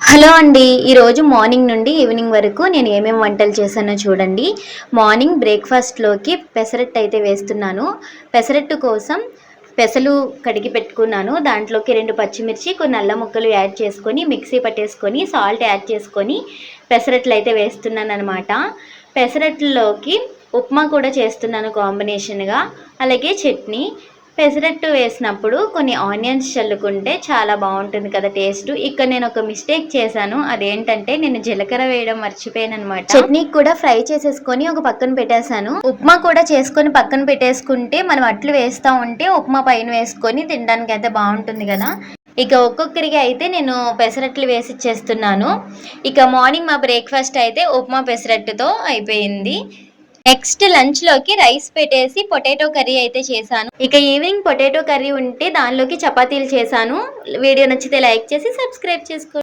Hello అండి. ఈరోజు morning నుండి ఈవినింగ్ వరకు నేను ఏమేమి వంటలు చేశానో చూడండి. మార్నింగ్ బ్రేక్‌ఫాస్ట్‌లోకి పెసరట్టు అయితే వేస్తున్నాను. పెసరట్టు కోసం పెసలు కడిగి పెట్టుకున్నాను. దాంట్లోకి 2 పచ్చిమిర్చి, కొన్ని అల్లం ముక్కలు యాడ్ చేసుకొని, మిక్సీ పట్టేసుకొని, సాల్ట్ యాడ్ చేసుకొని పెసరట్లయితే వేస్తున్నాననమాట. పెసరట్లోకి ఉప్మా కూడా చేస్తున్నాను కాంబినేషన్‌గా. అలాగే చట్నీ. పెసరట్టు వేసినప్పుడు కొన్ని ఆనియన్స్ చల్లుకుంటే చాలా బాగుంటుంది కదా టేస్ట్. ఇక్కడ నేను ఒక మిస్టేక్ చేశాను. అదేంటంటే నేను జీలకర్ర వేయడం మర్చిపోయాననమాట. చట్నీ కూడా ఫ్రై చేసేసుకొని ఒక పక్కన పెట్టేశాను. ఉప్మా కూడా చేసుకొని పక్కన పెట్టేసుకుంటే మనం అట్లు వేస్తూ ఉంటే ఉప్మా పైన వేసుకొని తినడానికి అయితే బాగుంటుంది కదా. ఇక ఒక్కొక్కరికి అయితే నేను పెసరట్లు వేసి ఇచ్చేస్తున్నాను. ఇక మార్నింగ్ మా బ్రేక్ఫాస్ట్ అయితే ఉప్మా పెసరట్టుతో అయిపోయింది. నెక్స్ట్ లంచ్‌లోకి రైస్ పెట్టేసి పొటాటో కర్రీ అయితే చేశాను. ఇక ఈవినింగ్ పొటాటో కర్రీ ఉంటే దానిలోకి చపాతీలు చేశాను. వీడియో నచ్చితే లైక్ చేసి సబ్స్క్రైబ్ చేసుకోండి.